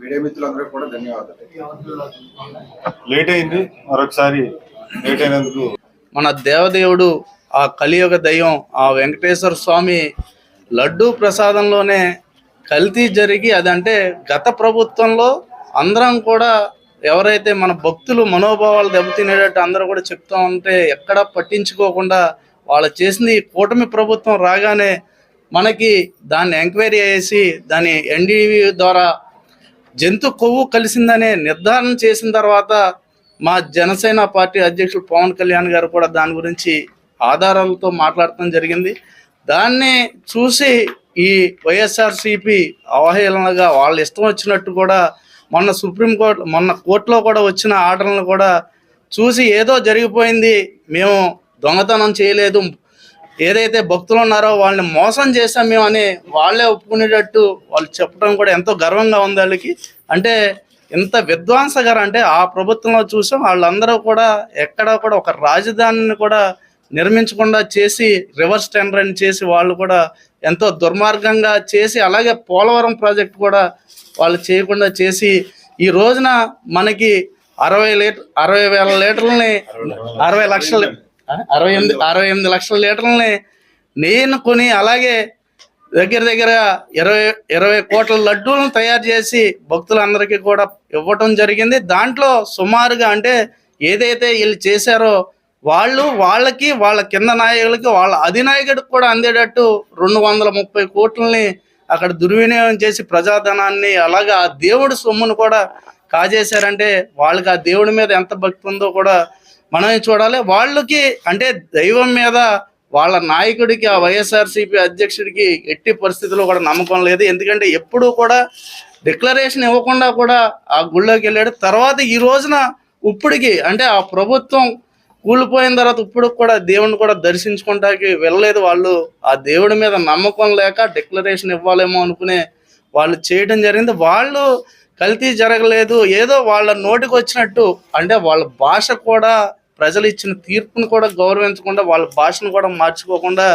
Media మిత్రులందరూ కూడా ధన్యవాదాలు. లేట్ అయింది, మరొకసారి లేట్ అయినందుకు. మన దేవదేవుడు ఆ కలియుగ దైవం ఆ వెంకటేశ్వర స్వామి లడ్డూ ప్రసాదంలోనే కల్తీ జరిగి, అదంటే గత ప్రభుత్వంలో అందరం కూడా ఎవరైతే మన భక్తులు మనోభావాలు దెబ్బతినేటట్టు అందరూ కూడా చెప్తూ ఉంటే ఎక్కడా పట్టించుకోకుండా వాళ్ళు చేసింది కూటమి ప్రభుత్వం రాగానే మనకి దాన్ని ఎంక్వైరీ చేసి దాని ఎన్డీవీ ద్వారా జంతు కొవ్వు కలిసిందనే నిర్ధారణ చేసిన తర్వాత మా జనసేన పార్టీ అధ్యక్షులు పవన్ కళ్యాణ్ గారు కూడా దాని గురించి ఆధారాలతో మాట్లాడటం జరిగింది. దాన్ని చూసి ఈ వైఎస్ఆర్సీపీ అవహేళనగా వాళ్ళు ఇష్టం వచ్చినట్టు కూడా మొన్న కోర్టులో కూడా వచ్చిన ఆర్డర్లను కూడా చూసి ఏదో జరిగిపోయింది, మేము దొంగతనం చేయలేదు, ఏదైతే భక్తులు ఉన్నారో వాళ్ళని మోసం చేశాం మేము అని వాళ్ళే ఒప్పుకునేటట్టు వాళ్ళు చెప్పడం కూడా ఎంతో గర్వంగా ఉంది వాళ్ళకి. అంటే ఇంత విధ్వంసకరం అంటే ఆ ప్రభుత్వంలో చూసాం వాళ్ళందరూ కూడా ఎక్కడా కూడా ఒక రాజధానిని కూడా నిర్మించకుండా చేసి రివర్స్ టెండరింగ్ చేసి వాళ్ళు కూడా ఎంతో దుర్మార్గంగా చేసి, అలాగే పోలవరం ప్రాజెక్ట్ కూడా వాళ్ళు చేయకుండా చేసి ఈ రోజున మనకి 60,000 లీటర్లని 68 లక్షల లీటర్లని నేను కొని, అలాగే దగ్గర 20 కోట్ల లడ్డూలను తయారు చేసి భక్తులందరికీ కూడా ఇవ్వటం జరిగింది. దాంట్లో సుమారుగా అంటే ఏదైతే వీళ్ళు చేశారో వాళ్ళకి వాళ్ళ కింద నాయకులకి వాళ్ళ అధినాయకుడికి కూడా అందేటట్టు 230 కోట్లని అక్కడ దుర్వినియోగం చేసి ప్రజాధనాన్ని, అలాగే ఆ దేవుడి సొమ్మును కూడా కాజేశారంటే వాళ్ళకి ఆ దేవుడి మీద ఎంత భక్తి ఉందో కూడా మనమే చూడాలి. వాళ్ళకి అంటే దైవం మీద వాళ్ళ నాయకుడికి ఆ వైఎస్ఆర్సీపీ అధ్యక్షుడికి ఎట్టి పరిస్థితుల్లో కూడా నమ్మకం లేదు. ఎందుకంటే ఎప్పుడూ కూడా డిక్లరేషన్ ఇవ్వకుండా కూడా ఆ గుళ్ళోకి వెళ్ళాడు. తర్వాత ఈ రోజున ఇప్పటికి అంటే ఆ ప్రభుత్వం కూలిపోయిన తర్వాత ఇప్పుడు కూడా దేవుడిని కూడా దర్శించుకోవడానికి వెళ్ళలేదు. వాళ్ళు ఆ దేవుడి మీద నమ్మకం లేక డిక్లరేషన్ ఇవ్వాలేమో అనుకునే వాళ్ళు చేయడం జరిగింది. వాళ్ళు కల్తీ జరగలేదు, ఏదో వాళ్ళ నోటికి వచ్చినట్టు అంటే వాళ్ళ భాష కూడా ప్రజలు ఇచ్చిన తీర్పును కూడా గౌరవించకుండా వాళ్ళ భాషను కూడా మార్చుకోకుండా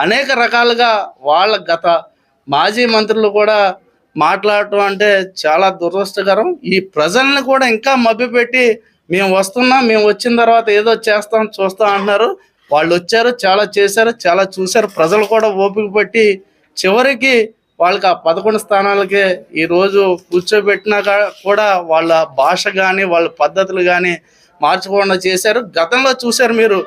అనేక రకాలుగా వాళ్ళ గత మాజీ మంత్రులు కూడా మాట్లాడటం అంటే చాలా దురదృష్టకరం. ఈ ప్రజల్ని కూడా ఇంకా మభ్యపెట్టి మేము వచ్చిన తర్వాత ఏదో చేస్తాం చూస్తాం అంటున్నారు. వాళ్ళు వచ్చారు, చాలా చేశారు, చాలా చూశారు. ప్రజలు కూడా ఓపిక పట్టి చివరికి వాళ్ళకి ఆ 11 స్థానాలకే ఈరోజు కూర్చోబెట్టినాక కూడా వాళ్ళ భాష కానీ వాళ్ళ పద్ధతులు కానీ మార్చుకోకుండా చేశారు. గతంలో చూశారు మీరు,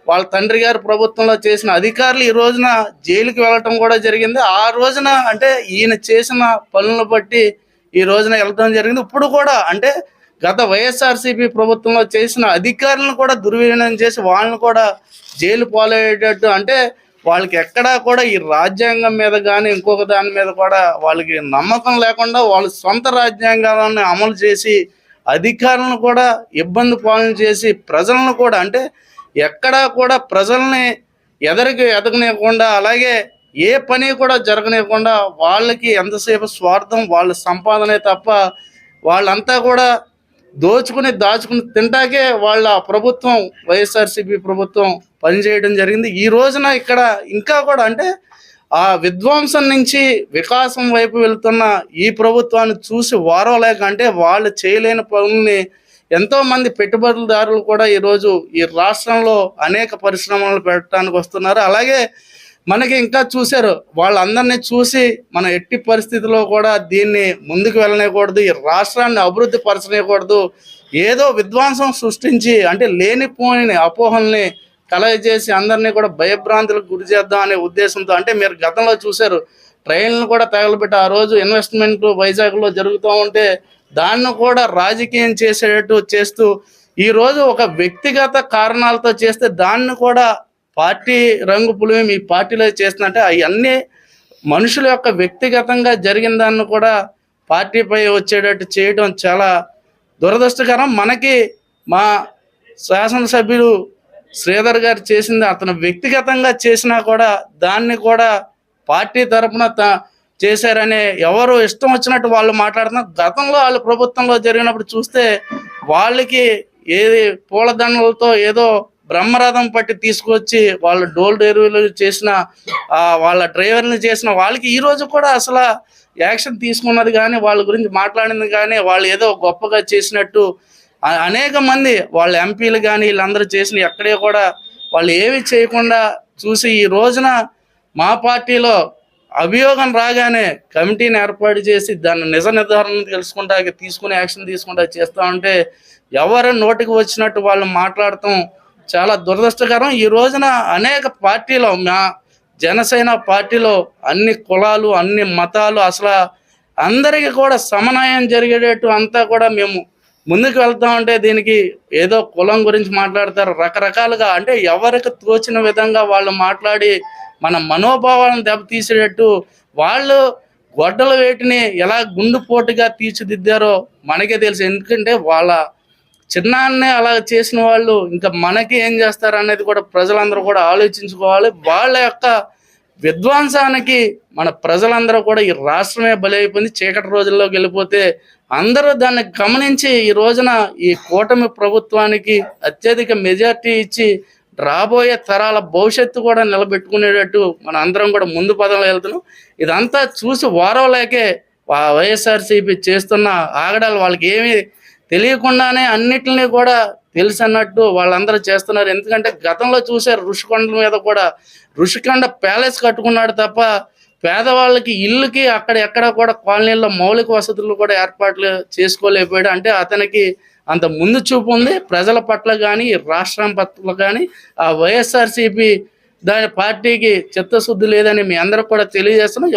వాళ్ళ తండ్రి గారి ప్రభుత్వంలో చేసిన అధికారులు ఈ రోజున జైలుకి వెళ్ళటం కూడా జరిగింది. ఆ రోజున అంటే ఈయన చేసిన పనులను బట్టి ఈ రోజున వెళ్ళటం జరిగింది. ఇప్పుడు కూడా అంటే గత వైఎస్ఆర్సీపీ ప్రభుత్వంలో చేసిన అధికారులను కూడా దుర్వినియోగం చేసి వాళ్ళని కూడా జైలు పాలయ్యేటట్టు, అంటే వాళ్ళకి ఎక్కడా కూడా ఈ రాజ్యాంగం మీద కానీ ఇంకొక దాని మీద కూడా వాళ్ళకి నమ్మకం లేకుండా వాళ్ళు సొంత రాజ్యాంగాలను అమలు చేసి అధికారులను కూడా ఇబ్బంది పాలన చేసి ప్రజలను కూడా అంటే ఎక్కడా కూడా ప్రజల్ని ఎదగనివ్వకుండా, అలాగే ఏ పని కూడా జరగనివ్వకుండా వాళ్ళకి ఎంతసేపు స్వార్థం వాళ్ళ సంపాదనే తప్ప వాళ్ళంతా కూడా దాచుకుని తింటాకే వాళ్ళ ప్రభుత్వం వైఎస్ఆర్సీపీ ప్రభుత్వం పనిచేయడం జరిగింది. ఈ రోజున ఇక్కడ ఇంకా కూడా అంటే ఆ విధ్వంసం నుంచి వికాసం వైపు వెళ్తున్న ఈ ప్రభుత్వాన్ని చూసి వారవలేక అంటే వాళ్ళు చేయలేని పనుల్ని ఎంతోమంది పెట్టుబడిదారులు కూడా ఈరోజు ఈ రాష్ట్రంలో అనేక పరిశ్రమలు పెట్టడానికి వస్తున్నారు. అలాగే మనకి ఇంకా చూశారు, వాళ్ళందరినీ చూసి మనం ఎట్టి పరిస్థితుల్లో కూడా దీన్ని ముందుకు వెళ్ళనేకూడదు, ఈ రాష్ట్రాన్ని అభివృద్ధి పరచనేకూడదు, ఏదో విధ్వంసం సృష్టించి అంటే లేనిపోయిన అపోహల్ని కలగజేసి అందరినీ కూడా భయభ్రాంతులకు గురి చేద్దాం అనే ఉద్దేశంతో అంటే మీరు గతంలో చూశారు ట్రైన్లను కూడా తగలబెట్టి ఆ రోజు ఇన్వెస్ట్మెంట్ వైజాగ్లో జరుగుతూ ఉంటే దాన్ని కూడా రాజకీయం చేసేటట్టు చేస్తూ ఈరోజు ఒక వ్యక్తిగత కారణాలతో చేస్తే దాన్ని కూడా పార్టీ రంగు పులిమి మీ పార్టీలో చేస్తున్నట్టే అవన్నీ మనుషుల యొక్క వ్యక్తిగతంగా జరిగిన దాన్ని కూడా పార్టీపై వచ్చేటట్టు చేయడం చాలా దురదృష్టకరం. మనకి మా శాసనసభ్యులు శ్రీధర్ గారు చేసింది అతను వ్యక్తిగతంగా చేసినా కూడా దాన్ని కూడా పార్టీ తరఫున చేశారని ఎవరు ఇష్టం వచ్చినట్టు వాళ్ళు మాట్లాడుతున్నారు. గతంలో వాళ్ళ ప్రభుత్వంలో జరిగినప్పుడు చూస్తే వాళ్ళకి ఏది పూలదండలతో ఏదో బ్రహ్మరథం పట్టి తీసుకొచ్చి వాళ్ళు డోర్ డెలివరీలు చేసిన వాళ్ళ డ్రైవర్ని చేసిన వాళ్ళకి ఈ రోజు కూడా అసలు యాక్షన్ తీసుకున్నది కానీ వాళ్ళ గురించి మాట్లాడింది కానీ వాళ్ళు ఏదో గొప్పగా చేసినట్టు అనేక మంది వాళ్ళ ఎంపీలు కానీ వీళ్ళందరూ చేసిన ఎక్కడే కూడా వాళ్ళు ఏమి చేయకుండా చూసి ఈ రోజున మా పార్టీలో అభియోగం రాగానే కమిటీని ఏర్పాటు చేసి దాన్ని నిజ నిర్ధారణ తెలుసుకుంటా తీసుకునే యాక్షన్ తీసుకుంటా చేస్తా ఉంటే ఎవరు నోటికి వచ్చినట్టు వాళ్ళు మాట్లాడటం చాలా దురదృష్టకరం. ఈ రోజున అనేక పార్టీలో మా జనసేన పార్టీలో అన్ని కులాలు అన్ని మతాలు అసలు అందరికీ కూడా సమన్వయం జరిగేటట్టు అంతా కూడా మేము ముందుకు వెళ్తామంటే దీనికి ఏదో కులం గురించి మాట్లాడతారు రకరకాలుగా, అంటే ఎవరికి తోచిన విధంగా వాళ్ళు మాట్లాడి మన మనోభావాలను దెబ్బతీసేటట్టు వాళ్ళు గొడ్డల వేటిని ఎలా గుండుపోటుగా తీర్చిదిద్దారో మనకే తెలుసు. ఎందుకంటే వాళ్ళ చిన్నాన్నే అలా చేసిన వాళ్ళు ఇంకా మనకి ఏం చేస్తారు అనేది కూడా ప్రజలందరూ కూడా ఆలోచించుకోవాలి. వాళ్ళ యొక్క విధ్వంసానికి మన ప్రజలందరూ కూడా ఈ రాష్ట్రమే బలైపోయింది. చీకటి రోజుల్లోకి వెళ్ళిపోతే అందరూ దాన్ని గమనించి ఈ రోజున ఈ కూటమి ప్రభుత్వానికి అత్యధిక మెజార్టీ ఇచ్చి రాబోయే తరాల భవిష్యత్తు కూడా నిలబెట్టుకునేటట్టు మన అందరం కూడా ముందు పదంలో వెళ్తున్నాం. ఇదంతా చూసి వారవలేకే వైఎస్ఆర్సీపీ చేస్తున్న ఆగడాలు వాళ్ళకి ఏమీ తెలియకుండానే అన్నిటిని కూడా తెలుసు అన్నట్టు వాళ్ళందరూ చేస్తున్నారు. ఎందుకంటే గతంలో చూసారు ఋషికొండ మీద కూడా ఋషికొండ ప్యాలెస్ కట్టుకున్నాడు తప్ప పేదవాళ్ళకి ఇల్లుకి అక్కడ ఎక్కడ కూడా కాలనీల్లో మౌలిక వసతులు కూడా ఏర్పాట్లు చేసుకోలేకపోయాడు. అంటే అతనికి అంత ముందు చూపు ఉంది ప్రజల పట్ల కానీ రాష్ట్రం పట్ల కానీ. ఆ వైఎస్ఆర్సీపీ దాని పార్టీకి చిత్తశుద్ధి లేదని మీ అందరికి కూడా తెలియజేస్తున్నాం.